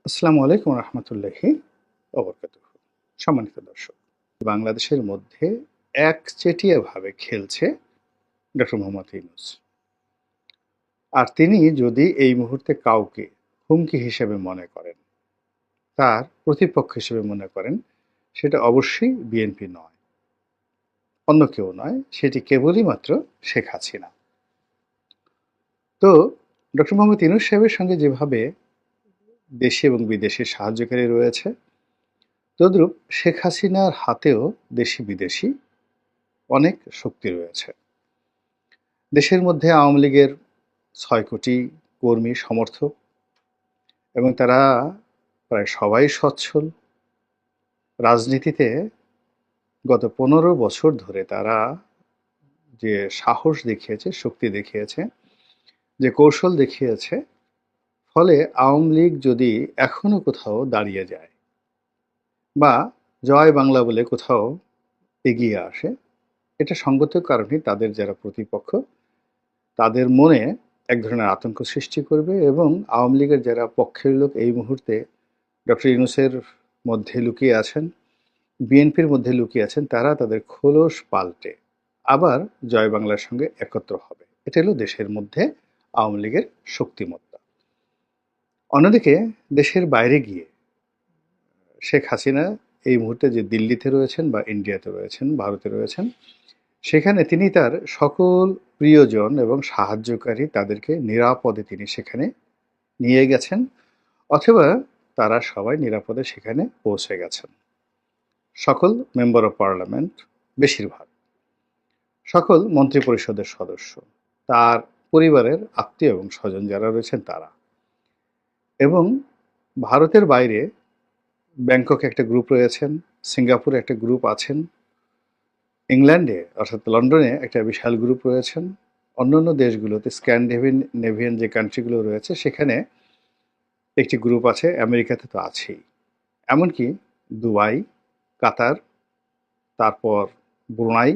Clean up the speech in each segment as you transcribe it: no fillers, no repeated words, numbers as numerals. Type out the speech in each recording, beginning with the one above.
আসসালামু আলাইকুম রহমতুল্লাহি ওবরকাতুহু। সম্মানিত দর্শক, বাংলাদেশের মধ্যে একচেটিয়াভাবে খেলছে ডক্টর মোহাম্মদ ইউনূস। আর তিনি যদি এই মুহূর্তে কাউকে হুমকি হিসেবে মনে করেন, তার প্রতিপক্ষ হিসেবে মনে করেন, সেটা অবশ্যই বিএনপি নয়, অন্য কেউ নয়, সেটি কেবলই মাত্র শেখ হাসিনা। তো ডক্টর মোহাম্মদ ইউনূস সাহেবের সঙ্গে যেভাবে দেশি এবং বিদেশি সাহায্যকারী রয়েছে, তদ্রূপ শেখ হাসিনার হাতেও দেশি বিদেশি অনেক শক্তি রয়েছে। দেশের মধ্যে আওয়ামী লীগের ৬ কোটি কর্মী সমর্থক, এবং তারা প্রায় সবাই সচ্ছল। রাজনীতিতে গত ১৫ বছর ধরে তারা যে সাহস দেখিয়েছে, শক্তি দেখিয়েছে, যে কৌশল দেখিয়েছে, ফলে আওয়ামী লীগ যদি এখনো কোথাও দাঁড়িয়ে যায় বা জয় বাংলা বলে কোথাও এগিয়ে আসে, এটা সঙ্গত কারণেই তাদের যারা প্রতিপক্ষ, তাদের মনে এক ধরনের আতঙ্ক সৃষ্টি করবে, এবং আওয়ামী লীগের যারা পক্ষের লোক এই মুহূর্তে ডক্টর ইউনূসের মধ্যে লুকিয়ে আছেন, বিএনপির মধ্যে লুকিয়ে আছেন, তারা তাদের খোলস পাল্টে আবার জয় বাংলার সঙ্গে একত্র হবে। এটা হলো দেশের মধ্যে আওয়ামী লীগের শক্তিমত্তা। অন্যদিকে দেশের বাইরে গিয়ে শেখ হাসিনা এই মুহূর্তে যে দিল্লিতে রয়েছেন বা ইন্ডিয়াতে রয়েছেন, ভারতে রয়েছেন, সেখানে তিনি তার সকল প্রিয়জন এবং সাহায্যকারী তাদেরকে নিরাপদে তিনি সেখানে নিয়ে গেছেন, অথবা তারা সবাই নিরাপদে সেখানে পৌঁছে গেছেন। সকল মেম্বার অফ পার্লামেন্ট, বেশিরভাগ সকল মন্ত্রিপরিষদের সদস্য, তার পরিবারের আত্মীয় এবং স্বজন যারা রয়েছেন তারা, এবং ভারতের বাইরে ব্যাংককে একটা গ্রুপ রয়েছেন, সিঙ্গাপুরে একটা গ্রুপ আছেন, ইংল্যান্ডে অর্থাৎ লন্ডনে একটা বিশাল গ্রুপ রয়েছেন, অন্যান্য দেশগুলোতে স্ক্যান্ডিনেভিয়ান যে কান্ট্রিগুলো রয়েছে সেখানে একটি গ্রুপ আছে, আমেরিকাতে তো আছেই, এমনকি দুবাই, কাতার, তারপর ব্রুনাই,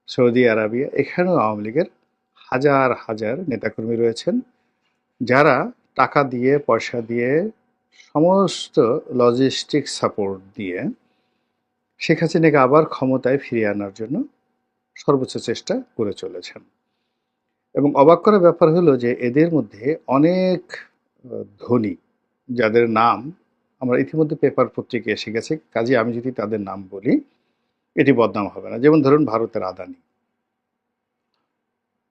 সৌদি আরবিয়া, এখানেও আওয়ামী লীগের হাজার হাজার নেতাকর্মী রয়েছেন, যারা টাকা দিয়ে, পয়সা দিয়ে, সমস্ত লজিস্টিক সাপোর্ট দিয়ে শেখ হাসিনাকে আবার ক্ষমতায় ফিরিয়ে আনার জন্য সর্বোচ্চ চেষ্টা করে চলেছেন। এবং অবাক করার ব্যাপার হলো যে এদের মধ্যে অনেক ধনী, যাদের নাম আমরা ইতিমধ্যে পেপার পত্রিকায় এসে গেছে, কাজে আমি যদি তাদের নাম বলি এটি বদনাম হবে না। যেমন ধরুন ভারতের আদানি,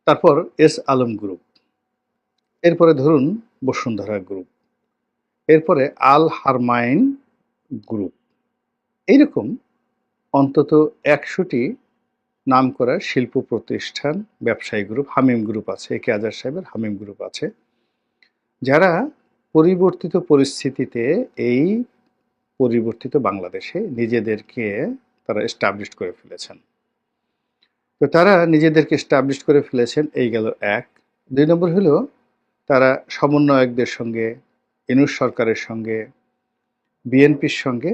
তারপর এস আলম গ্রুপ, এরপরে ধরুন বসুন্ধরা গ্রুপ, এরপরে আল হারমাইন গ্রুপ, এইরকম অন্তত ১০০টি নাম করা শিল্প প্রতিষ্ঠান, ব্যবসায়ী গ্রুপ, হামিম গ্রুপ আছে, এ কে আজাদ সাহেবের হামিম গ্রুপ আছে, যারা পরিবর্তিত পরিস্থিতিতে এই পরিবর্তিত বাংলাদেশে নিজেদেরকে তারা এস্টাবলিশ করে ফেলেছেন। তো তারা নিজেদেরকে এস্টাবলিশ করে ফেলেছেন, এই গেল এক। ২ নম্বর হলো তারা সমন্বয়কদের সঙ্গে, ইউনূস সরকারের সঙ্গে, বিএনপির সঙ্গে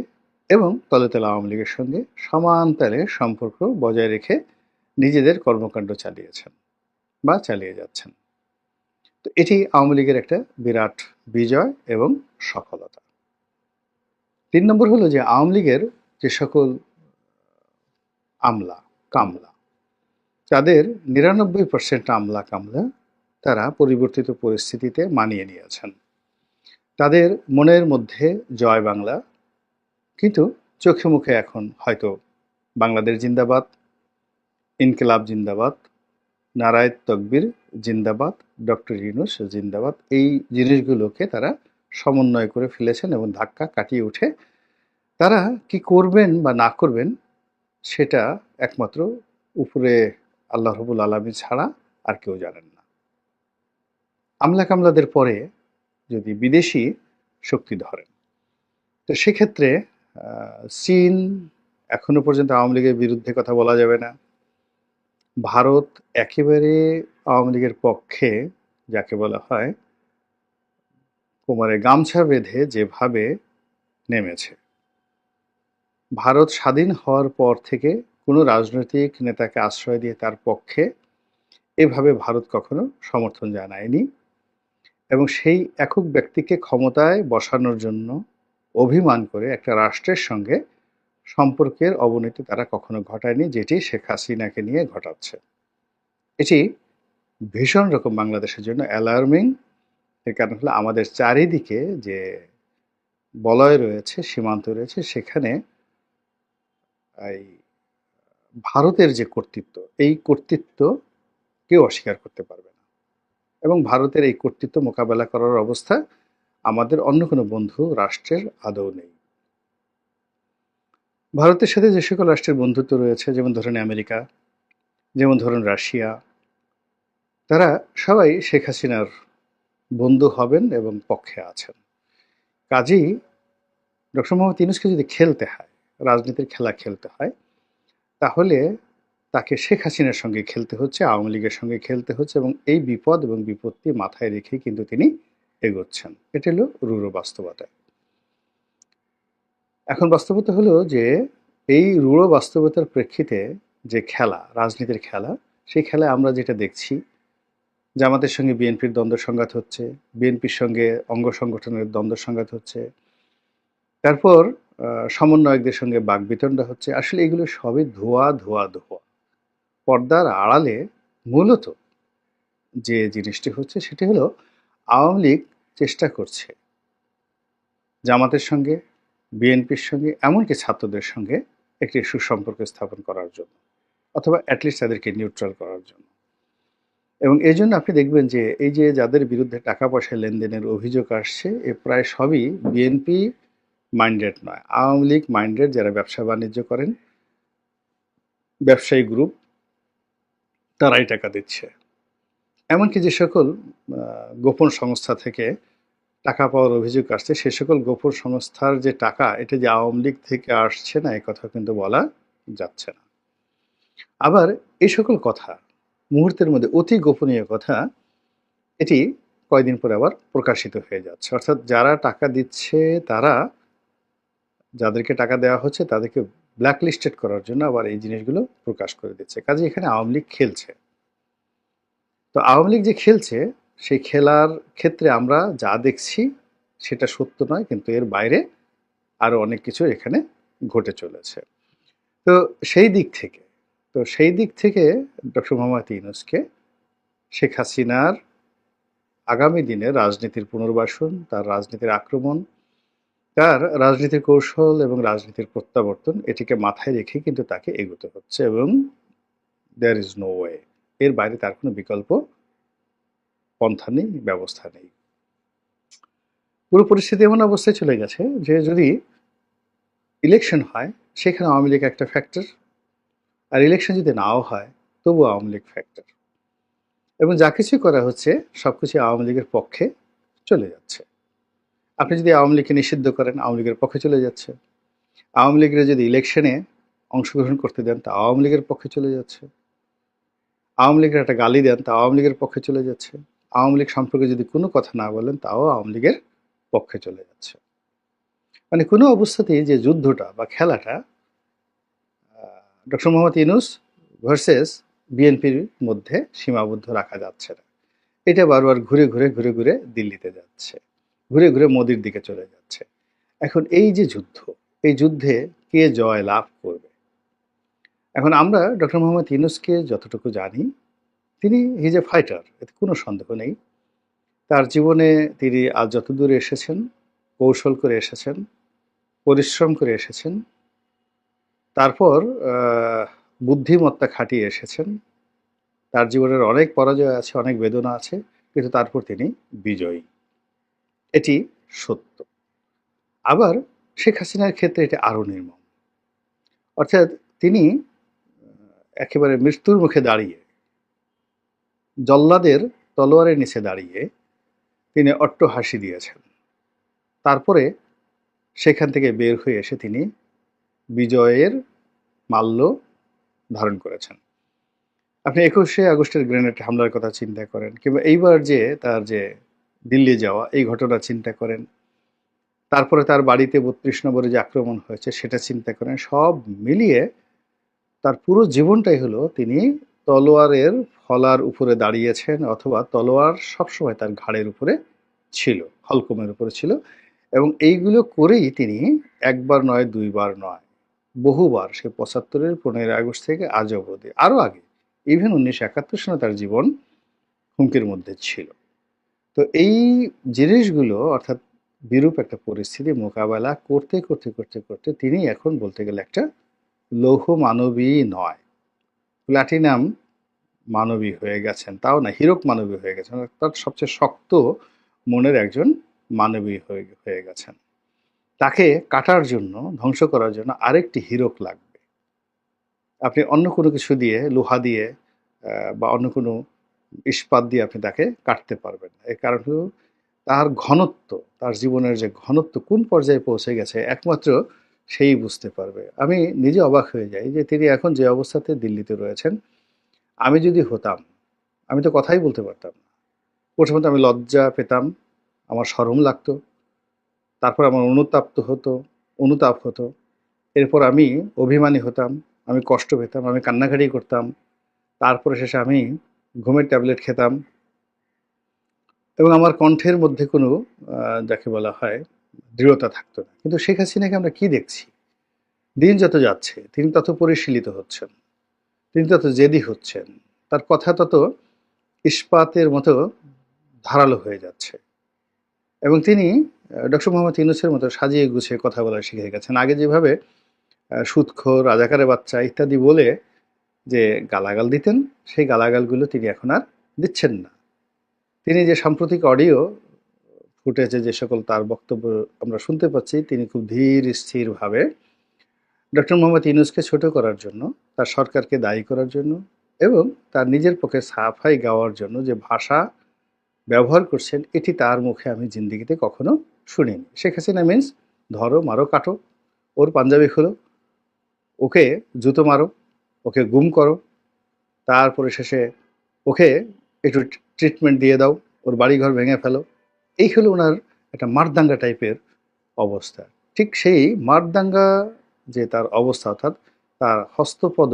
এবং তলে তলে আওয়ামী লীগের সঙ্গে সমান তালে সম্পর্ক বজায় রেখে নিজেদের কর্মকাণ্ড চালিয়েছেন বা চালিয়ে যাচ্ছেন। তো এটি আওয়ামী লীগের একটা বিরাট বিজয় এবং সফলতা। ৩ নম্বর হলো যে আওয়ামী লীগের যে সকল আমলা কামলা, তাদের ৯৯% আমলা কামলা তারা পরিবর্তিত পরিস্থিতিতে মানিয়ে নিয়েছেন। তাদের মনের মধ্যে জয় বাংলা, কিন্তু চোখে মুখে এখন হয়তো বাংলাদেশ জিন্দাবাদ, ইনকিলাব জিন্দাবাদ, নারায়ে তকবীর জিন্দাবাদ, ডক্টর ইউনূস জিন্দাবাদ, এই জিনিসগুলোকে তারা সমন্বয় করে ফেলেছেন, এবং ধাক্কা কাটিয়ে উঠে তারা কি করবেন বা না করবেন সেটা একমাত্র উপরে আল্লাহ রাব্বুল আলামিন ছাড়া আর কেউ জানেন না। আমলা কামলাদের পরে যদি বিদেশি শক্তি ধরেন, তো সেক্ষেত্রে চীন, এখনো পর্যন্ত আওয়ামী লীগের বিরুদ্ধে কথা বলা যাবে না। ভারত একেবারে আওয়ামী লীগের পক্ষে, যাকে বলা হয় কোমরে গামছা বেঁধে যেভাবে নেমেছে। ভারত স্বাধীন হওয়ার পর থেকে কোনো রাজনৈতিক নেতাকে আশ্রয় দিয়ে তার পক্ষে এভাবে ভারত কখনো সমর্থন জানায়নি, এবং সেই একক ব্যক্তিকে ক্ষমতায় বসানোর জন্য অভিমান করে একটা রাষ্ট্রের সঙ্গে সম্পর্কের অবনতি তারা কখনো ঘটায়নি, যেটি শেখ হাসিনাকে নিয়ে ঘটাচ্ছে। এটি ভীষণ রকম বাংলাদেশের জন্য অ্যালার্মিং। এর কারণ হলো আমাদের চারিদিকে যে বলয় রয়েছে, সীমান্ত রয়েছে, সেখানে এই ভারতের যে কর্তৃত্ব, এই কর্তৃত্ব কেউ অস্বীকার করতে পারবে না। এবং ভারতের এই কর্তৃত্ব মোকাবেলা করার অবস্থা আমাদের অন্য কোনো বন্ধু রাষ্ট্রের আদৌ নেই। ভারতের সাথে যে সকল রাষ্ট্রের বন্ধুত্ব রয়েছে, যেমন ধরুন আমেরিকা, যেমন ধরুন রাশিয়া, তারা সবাই শেখ হাসিনার বন্ধু হবেন এবং পক্ষে আছেন। কাজেই ডক্টর মোহাম্মদ ইউনূসকে যদি খেলতে হয়, রাজনীতির খেলা খেলতে হয়, তাহলে তাকে শেখ হাসিনার সঙ্গে খেলতে হচ্ছে, আওয়ামী লীগের সঙ্গে খেলতে হচ্ছে, এবং এই বিপদ এবং বিপত্তি মাথায় রেখে কিন্তু তিনি এগোচ্ছেন। এটা হলো রূঢ় বাস্তবতা। এখন বাস্তবতা হলো যে এই রূঢ় বাস্তবতার প্রেক্ষিতে যে খেলা, রাজনীতির খেলা, সেই খেলায় আমরা যেটা দেখছি, জামাতের সঙ্গে বিএনপির দ্বন্দ্ব সংঘাত হচ্ছে, বিএনপির সঙ্গে অঙ্গ সংগঠনের দ্বন্দ্ব সংঘাত হচ্ছে, তারপর সমন্বয়কদের সঙ্গে বাকবিতণ্ডা হচ্ছে। আসলে এগুলো সবই ধোয়া ধোয়া ধোয়া। পর্দার আড়ালে মূলত যে জিনিসটি হচ্ছে সেটি হলো আওয়ামী লীগ চেষ্টা করছে জামাতের সঙ্গে, বিএনপির সঙ্গে, এমনকি ছাত্রদের সঙ্গে একটি সুসম্পর্ক স্থাপন করার জন্য, অথবা অ্যাটলিস্ট তাদেরকে নিউট্রাল করার জন্য। এবং এই জন্য আপনি দেখবেন যে এই যে যাদের বিরুদ্ধে টাকা পয়সা লেনদেনের অভিযোগ আসছে, এ প্রায় সবই বিএনপি মাইন্ডেড নয়, আওয়ামী লীগ মাইন্ডেড, যারা ব্যবসা বাণিজ্য করেন, ব্যবসায়ী গ্রুপ, তারাই টাকা দিচ্ছে। এমনকি যে সকল গোপন সংস্থা থেকে টাকা পাওয়ার অভিযোগ আসছে, সে সকল গোপন সংস্থার যে টাকা, এটা যে আওয়ামী লীগ থেকে আসছে না, এ কথা কিন্তু বলা যাচ্ছে না। আবার এই সকল কথা মুহূর্তের মধ্যে, অতি গোপনীয় কথা, এটি কয়দিন পরে আবার প্রকাশিত হয়ে যাচ্ছে। অর্থাৎ যারা টাকা দিচ্ছে, তারা, যাদেরকে টাকা দেওয়া হচ্ছে, তাদেরকে ব্ল্যাকলিস্টেড করার জন্য আবার এই জিনিসগুলো প্রকাশ করে দিচ্ছে। কাজে এখানে আওয়ামী লীগ খেলছে। তো আওয়ামী লীগ যে খেলছে, সেই খেলার ক্ষেত্রে আমরা যা দেখছি সেটা সত্য নয়, কিন্তু এর বাইরে আরো অনেক কিছু এখানে ঘটে চলেছে। তো সেই দিক থেকে ডক্টর মোহাম্মদ ইউনূসকে শেখ হাসিনার আগামী দিনে রাজনীতির পুনর্বাসন, তার রাজনীতির আক্রমণ, তার রাজনীতির কৌশল এবং রাজনীতির প্রত্যাবর্তন, এটিকে মাথায় রেখে কিন্তু তাকে এগোতে হচ্ছে, এবং দেয়ার ইজ নো ওয়ে। এর বাইরে তার কোনো বিকল্প পন্থা নেই, ব্যবস্থা নেই। পুরো পরিস্থিতি এমন অবস্থায় চলে গেছে যে যদি ইলেকশন হয়, সেখানে আওয়ামী লীগ একটা ফ্যাক্টর, আর ইলেকশন যদি নাও হয়, তবু আওয়ামী লীগ ফ্যাক্টর। এবং যা কিছুই করা হচ্ছে, সবকিছু আওয়ামী লীগের পক্ষে চলে যাচ্ছে। আপনি যদি আওয়ামী লীগকে নিষিদ্ধ করেন, আওয়ামী লীগের পক্ষে চলে যাচ্ছে। আওয়ামী লীগের যদি ইলেকশনে অংশগ্রহণ করতে দেন, তা আওয়ামী লীগের পক্ষে চলে যাচ্ছে। আওয়ামী লীগের একটা গালি দেন, তা আওয়ামী লীগের পক্ষে চলে যাচ্ছে। আওয়ামী লীগ সম্পর্কে যদি কোনো কথা না বলেন, তাও আওয়ামী লীগের পক্ষে চলে যাচ্ছে। মানে কোনো অবস্থাতেই যে যুদ্ধটা বা খেলাটা ডক্টর মোহাম্মদ ইউনূস ভার্সেস বিএনপির মধ্যে সীমাবদ্ধ রাখা যাচ্ছে না। এটা বারবার ঘুরে ঘুরে ঘুরে ঘুরে দিল্লিতে যাচ্ছে, ঘুরে ঘুরে মোদির দিকে চলে যাচ্ছে। এখন এই যে যুদ্ধ, এই যুদ্ধে কে জয় লাভ করবে? এখন আমরা ডক্টর মোহাম্মদ ইউনূসকে যতটুকু জানি, তিনি হিজ এ ফাইটার, এতে কোনো সন্দেহ নেই। তার জীবনে তিনি আজ যত দূরে এসেছেন, কৌশল করে এসেছেন, পরিশ্রম করে এসেছেন, তারপর বুদ্ধিমত্তা খাটিয়ে এসেছেন। তার জীবনের অনেক পরাজয় আছে, অনেক বেদনা আছে, কিন্তু তারপর তিনি বিজয়ী, এটি সত্য। আবার শেখ হাসিনার ক্ষেত্রে এটি আরও নির্মম। অর্থাৎ তিনি একেবারে মৃত্যুর মুখে দাঁড়িয়ে, জল্লাদের তলোয়ারের নিচে দাঁড়িয়ে তিনি অট্ট হাসি দিয়েছেন। তারপরে সেখান থেকে বের হয়ে এসে তিনি বিজয়ের মাল্য ধারণ করেছেন। আপনি ২১শে আগস্টের গ্রেনেড হামলার কথা চিন্তা করেন, কিংবা এইবার যে তার যে দিল্লি যাওয়া, এই ঘটনা চিন্তা করেন, তারপরে তার বাড়িতে ৩২ নম্বরে যে আক্রমণ হয়েছে সেটা চিন্তা করেন। সব মিলিয়ে তার পুরো জীবনটাই হলো তিনি তলোয়ারের ফলার উপরে দাঁড়িয়েছেন, অথবা তলোয়ার সবসময় তার ঘাড়ের উপরে ছিল, হলকমের উপরে ছিল। এবং এইগুলো করেই তিনি একবার নয়, দুইবার নয়, বহুবার সে ৭৫-এর ১৫ই আগস্ট থেকে আজ অবধি, আরও আগে, ইভেন ১৯৭১ সনে তার জীবন হুমকির মধ্যে ছিল। তো এই জিনিসগুলো, অর্থাৎ বিরূপ একটা পরিস্থিতি মোকাবেলা করতে করতে করতে করতে তিনি এখন বলতে গেলে একটা লৌহ মানবী নয়, প্ল্যাটিনাম মানবী হয়ে গেছেন। তাও না, হীরক মানবী হয়ে গেছেন, অর্থাৎ সবচেয়ে শক্ত মনের একজন মানবী হয়ে গেছেন। তাকে কাটার জন্য, ধ্বংস করার জন্য আরেকটি হীরক লাগবে। আপনি অন্য কোনো কিছু দিয়ে, লোহা দিয়ে বা অন্য কোনো ইস্পাত দিয়ে আপনি তাকে কাটতে পারবেন না। এর কারণ হলো তার ঘনত্ব, তার জীবনের যে ঘনত্ব কোন পর্যায়ে পৌঁছে গেছে একমাত্র সেই বুঝতে পারবে। আমি নিজে অবাক হয়ে যাই যে তিনি এখন যে অবস্থাতে দিল্লিতে রয়েছেন, আমি যদি হতাম, আমি তো কথাই বলতে পারতাম না। প্রথমত আমি লজ্জা পেতাম, আমার শরম লাগতো, তারপর আমার অনুতাপ হতো, এরপর আমি অভিমানী হতাম, আমি কষ্ট পেতাম, আমি কান্নাকাটি করতাম, তারপরে শেষে আমি ঘুমের ট্যাবলেট খেতাম এবং আমার কণ্ঠের মধ্যে কোনো যাকে বলা হয় দৃঢ়তা থাকতো না। কিন্তু শেখ হাসিনাকে আমরা কি দেখছি? দিন যত যাচ্ছে তিনি তত পরিশীলিত হচ্ছেন, তিনি তত জেদি হচ্ছেন, তার কথা তত ইস্পাতের মতো ধারালো হয়ে যাচ্ছে। এবং তিনি ডক্টর মোহাম্মদ ইউনূসের মতো সাজিয়ে গুছিয়ে কথা বলা শিখে গেছেন। আগে যেভাবে সুদখোর, রাজাকারের বাচ্চা ইত্যাদি বলে যে গালাগাল দিতেন, সেই গালাগালগুলো তিনি এখন আর দিচ্ছেন না। তিনি যে সাম্প্রতিক অডিও ফুটেজে যে সকল তার বক্তব্য আমরা শুনতে পাচ্ছি, তিনি খুব ধীর স্থিরভাবে ডক্টর মোহাম্মদ ইউনূসকে ছোট করার জন্য, তার সরকারকে দায়ী করার জন্য এবং তার নিজের পক্ষে সাফাই গাওয়ার জন্য যে ভাষা ব্যবহার করছেন, এটি তার মুখে আমি জিন্দিগিতে কখনো শুনিনি। শেখ হাসিনা মিন্স ধরো, মারো, কাটো, ওর পাঞ্জাবি খোলো, ওকে জুতো মারো, ওকে গুম করো, তারপরে শেষে ওকে একটু ট্রিটমেন্ট দিয়ে দাও, ওর বাড়িঘর ভেঙে ফেলো। এই হলো ওনার একটা মারদাঙ্গা টাইপের অবস্থা। ঠিক সেই মারদাঙ্গা যে তার অবস্থা, অর্থাৎ তার হস্তপদ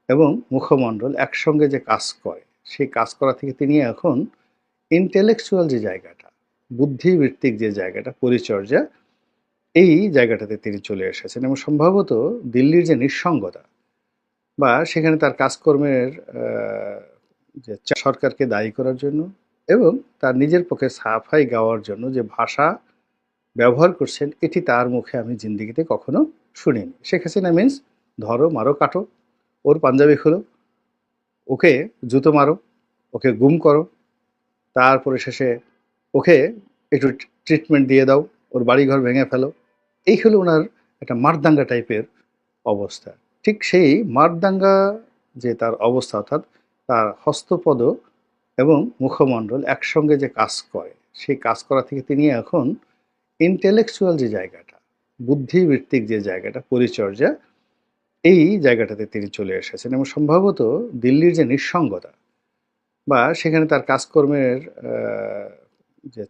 এবং মুখমণ্ডল একসঙ্গে যে কাজ করে, সেই কাজ করা থেকে তিনি এখন ইন্টেলেকচুয়াল যে জায়গাটা, বুদ্ধিবৃত্তিক যে জায়গাটা, পরিচর্যা, এই জায়গাটাতে তিনি চলে এসেছেন। এবং সম্ভবত দিল্লির যে নিঃসঙ্গতা বা সেখানে তার কাজকর্মের যে সরকারকে দায়ী করার জন্য এবং তার নিজের পক্ষে সাফাই গাওয়ার জন্য যে ভাষা ব্যবহার করছেন, এটি তার মুখে আমি জিন্দিগিতে কখনো শুনিনি। শেখ হাসিনা মিন্স ধরো, মারো, কাটো, ওর পাঞ্জাবি খোলো, ওকে জুতো মারো, ওকে গুম করো, তারপরে শেষে ওকে একটু ট্রিটমেন্ট দিয়ে দাও, ওর বাড়িঘর ভেঙে ফেলো। এই হলো ওনার একটা মারদাঙ্গা টাইপের অবস্থা। ঠিক সেই মারদাঙ্গা যে তার অবস্থা, অর্থাৎ তার হস্তপদ এবং মুখমণ্ডল একসঙ্গে যে কাজ করে, সেই কাজ করা থেকে তিনি এখন ইন্টেলেকচুয়াল যে জায়গাটা, বুদ্ধিবৃত্তিক যে জায়গাটা, পরিচর্যা, এই জায়গাটাতে তিনি চলে এসেছেন। এবং সম্ভবত দিল্লির যে নিঃসঙ্গতা বা সেখানে তার কাজকর্মের যে